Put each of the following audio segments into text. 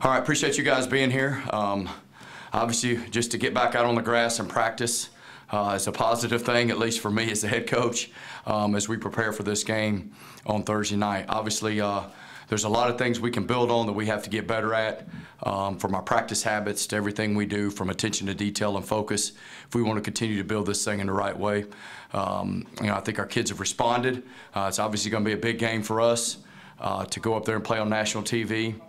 All right, appreciate you guys being here. Obviously, just to get back out on the grass and practice is a positive thing, at least for me as the head coach, as we prepare for this game on Thursday night. Obviously, there's a lot of things we can build on that we have to get better at, from our practice habits to everything we do, from attention to detail and focus, if we want to continue to build this thing in the right way. I think our kids have responded. It's obviously going to be a big game for us to go up there and play on national TV.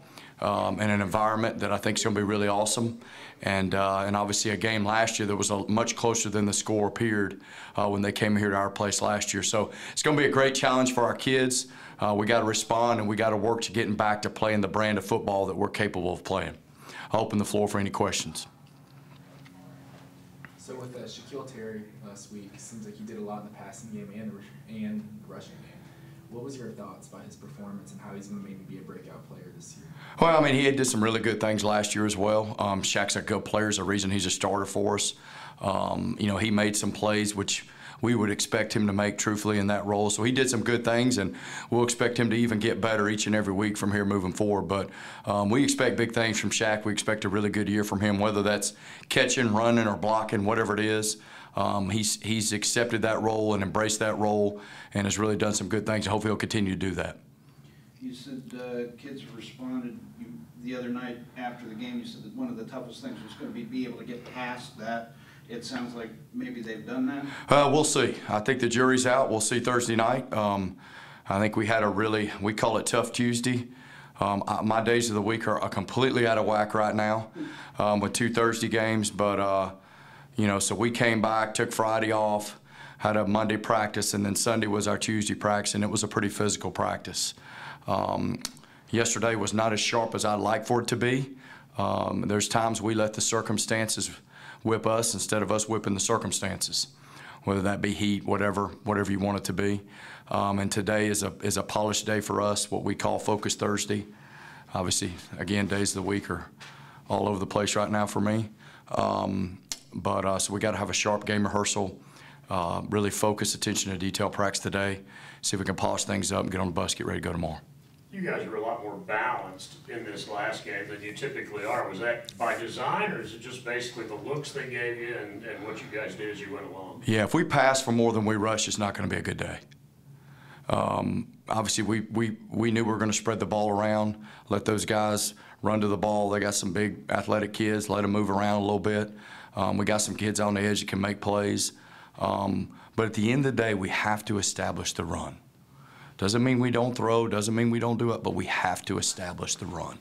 In an environment that I think is going to be really awesome. And obviously a game last year that was much closer than the score appeared when they came here to our place last year. So it's going to be a great challenge for our kids. We got to respond and we got to work to getting back to playing the brand of football that we're capable of playing. I'll open the floor for any questions. So with Shaquille Terry last week, it seems like he did a lot in the passing game and the rushing game. What was your thoughts about his performance and how he's going to maybe be a breakout player this year? Well, I mean, he did some really good things last year as well. Shaq's a good player. Is the reason he's a starter for us. He made some plays which we would expect him to make, truthfully, in that role. So he did some good things, and we'll expect him to even get better each and every week from here moving forward. But we expect big things from Shaq. We expect a really good year from him, whether that's catching, running, or blocking, whatever it is. He's accepted that role and embraced that role and has really done some good things. I hope he'll continue to do that. You said kids have responded. The other night after the game, you said that one of the toughest things was going to be able to get past that. It sounds like maybe they've done that. We'll see. I think the jury's out. We'll see Thursday night. I think we had we call it Tough Tuesday. My days of the week are completely out of whack right now with 2 Thursday games, but so we came back, took Friday off, had a Monday practice, and then Sunday was our Tuesday practice, and it was a pretty physical practice. Yesterday was not as sharp as I'd like for it to be. There's times we let the circumstances whip us instead of us whipping the circumstances, whether that be heat, whatever you want it to be. And today is a polished day for us, what we call Focus Thursday. Obviously, again, days of the week are all over the place right now for me. So we got to have a sharp game rehearsal, really focus attention to detail practice today, see if we can polish things up and get on the bus, get ready to go tomorrow. You guys were a lot more balanced in this last game than you typically are. Was that by design, or is it just basically the looks they gave you and what you guys did as you went along? Yeah, if we pass for more than we rush, it's not going to be a good day. Obviously, we knew we were going to spread the ball around, let those guys run to the ball. They got some big athletic kids, let them move around a little bit. We got some kids on the edge that can make plays. But at the end of the day, we have to establish the run. Doesn't mean we don't throw, doesn't mean we don't do it, but we have to establish the run.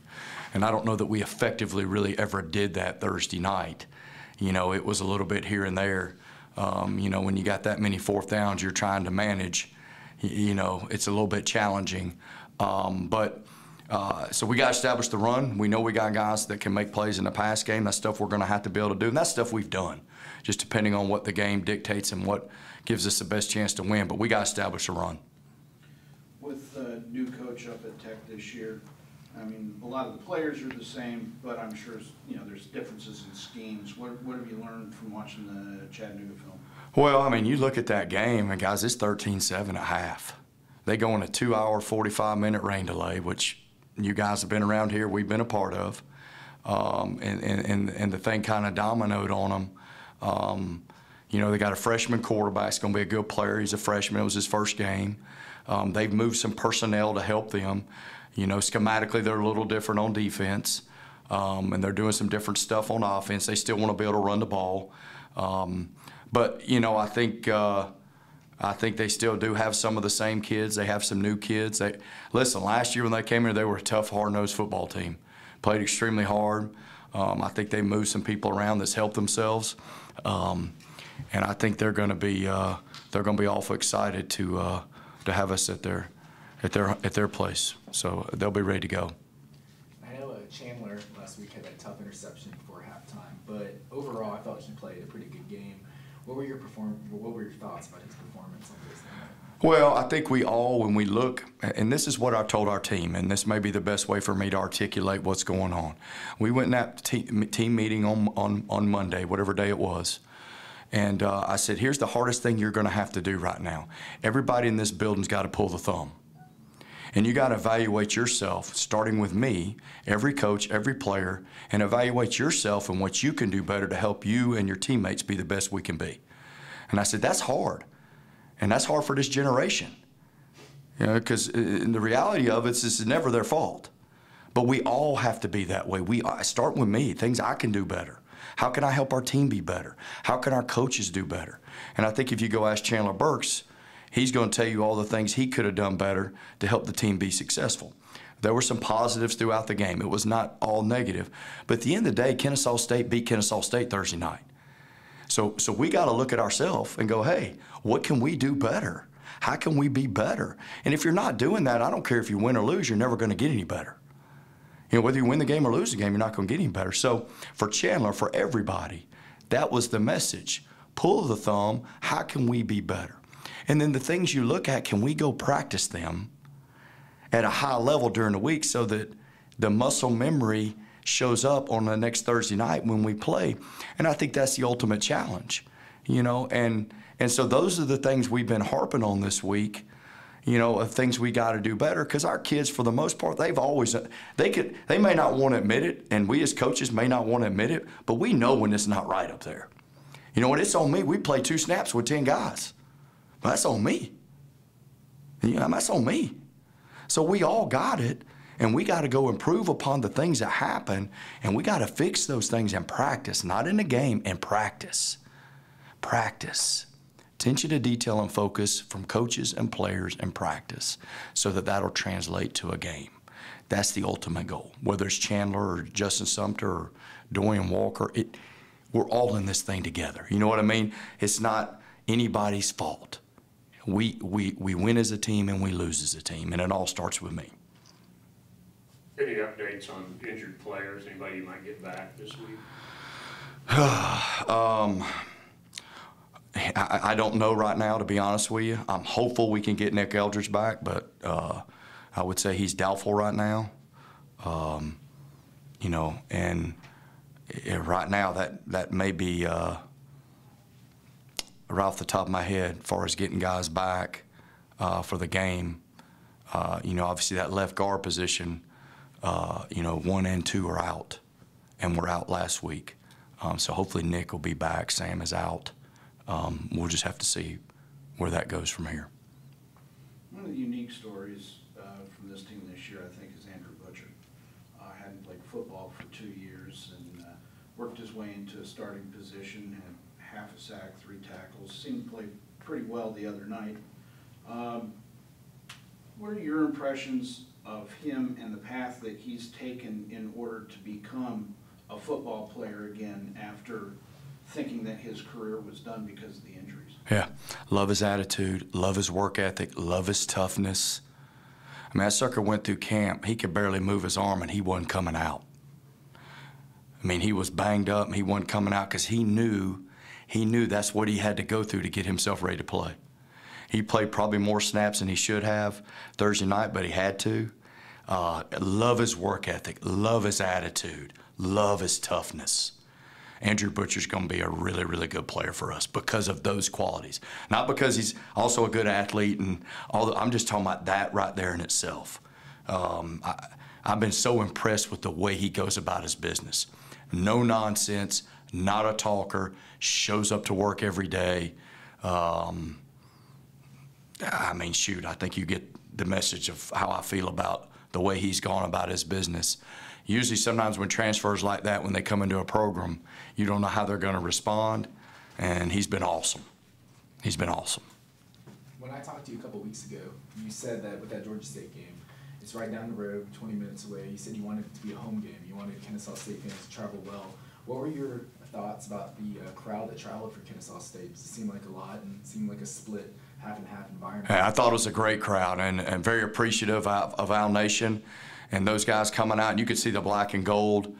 And I don't know that we effectively really ever did that Thursday night. It was a little bit here and there. When you got that many 4th downs you're trying to manage, it's a little bit challenging. So we got to establish the run. We know we got guys that can make plays in the pass game. That's stuff we're going to have to be able to do, and that's stuff we've done, just depending on what the game dictates and what gives us the best chance to win. But we got to establish a run. With the new coach up at Tech this year, I mean, a lot of the players are the same, but I'm sure there's differences in schemes. What have you learned from watching the Chattanooga film? Well, I mean, you look at that game, and guys, it's 13-7 at half. They go in a 2-hour, 45-minute rain delay, which you guys have been around here, we've been a part of, and the thing kind of dominoed on them. They got a freshman quarterback. It's going to be a good player. He's a freshman. It was his first game. They've moved some personnel to help them. Schematically, they're a little different on defense, and they're doing some different stuff on offense. They still want to be able to run the ball. But I think they still do have some of the same kids. They have some new kids. Listen, last year when they came here, they were a tough, hard-nosed football team. Played extremely hard. I think they moved some people around that's helped themselves. And I think they're going to be awful excited to have us at their place. So they'll be ready to go. I know Chandler last week had that tough interception before halftime, but overall I thought he played a pretty good game. What were your thoughts about his performance on this night? Well, I think we all, when we look, and this is what I told our team, and this may be the best way for me to articulate what's going on. We went in that team meeting on Monday, whatever day it was, and I said, here's the hardest thing you're going to have to do right now. Everybody in this building's got to pull the thumb. And you got to evaluate yourself, starting with me, every coach, every player, and evaluate yourself and what you can do better to help you and your teammates be the best we can be. And I said, that's hard. And that's hard for this generation. You know, because the reality of it is this is never their fault. But we all have to be that way. I start with me, things I can do better. How can I help our team be better? How can our coaches do better? And I think if you go ask Chandler Burks, he's going to tell you all the things he could have done better to help the team be successful. There were some positives throughout the game. It was not all negative. But at the end of the day, Kennesaw State beat Kennesaw State Thursday night. So we got to look at ourselves and go, hey, what can we do better? How can we be better? And if you're not doing that, I don't care if you win or lose, you're never going to get any better. You know, whether you win the game or lose the game, you're not going to get any better. So for Chandler, for everybody, that was the message. Pull the thumb, how can we be better? And then the things you look at, can we go practice them at a high level during the week so that the muscle memory shows up on the next Thursday night when we play? And I think that's the ultimate challenge, you know, and so those are the things we've been harping on this week, you know, of things we got to do better, because our kids, for the most part, they've always, they may not want to admit it, and we as coaches may not want to admit it, but we know when it's not right up there. You know what, it's on me. We play 2 snaps with 10 guys. But that's on me. You know, that's on me. So we all got it, and we got to go improve upon the things that happen, and we got to fix those things in practice, not in the game, in practice. Practice. Attention to detail and focus from coaches and players in practice so that that'll translate to a game. That's the ultimate goal. Whether it's Chandler or Justin Sumter or Dorian Walker, we're all in this thing together. You know what I mean? It's not anybody's fault. We win as a team and we lose as a team, and it all starts with me. Any updates on injured players? Anybody you might get back this week? I don't know right now, to be honest with you. I'm hopeful we can get Nick Eldridge back, but I would say he's doubtful right now. You know, and right now that may be right off the top of my head as far as getting guys back for the game. You know, obviously that left guard position, you know, 1 and 2 are out, and we're out last week. So hopefully Nick will be back. Sam is out. We'll just have to see where that goes from here. One of the unique stories from this team this year, I think, is Andrew Butcher. Hadn't played football for 2 years and worked his way into a starting position, had half a sack, 3 tackles, seemed to play pretty well the other night. What are your impressions of him and the path that he's taken in order to become a football player again after thinking that his career was done because of the injuries? Yeah, love his attitude, love his work ethic, love his toughness. I mean, that sucker went through camp. He could barely move his arm, and he wasn't coming out. I mean, he was banged up, and he wasn't coming out because he knew that's what he had to go through to get himself ready to play. He played probably more snaps than he should have Thursday night, but he had to. Love his work ethic, love his attitude, love his toughness. Andrew Butcher's going to be a really, really good player for us because of those qualities. Not because he's also a good athlete and all. I'm just talking about that right there in itself. I've been so impressed with the way he goes about his business. No nonsense, not a talker, shows up to work every day. I mean, shoot, I think you get the message of how I feel about the way he's gone about his business. Usually sometimes when transfers like that, when they come into a program, you don't know how they're going to respond, and he's been awesome. He's been awesome. When I talked to you a couple weeks ago, you said that with that Georgia State game, it's right down the road, 20 minutes away. You said you wanted it to be a home game. You wanted Kennesaw State fans to travel well. What were your thoughts about the crowd that traveled for Kennesaw State? Does it seem like a lot and seem like a split half and half environment? Yeah, I thought it was a great crowd and very appreciative of our nation. And those guys coming out, and you could see the black and gold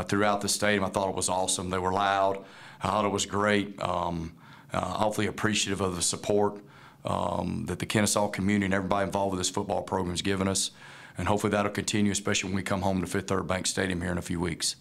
throughout the stadium. I thought it was awesome. They were loud. I thought it was great. Awfully appreciative of the support that the Kennesaw community and everybody involved with this football program has given us. And hopefully that'll continue, especially when we come home to Fifth Third Bank Stadium here in a few weeks.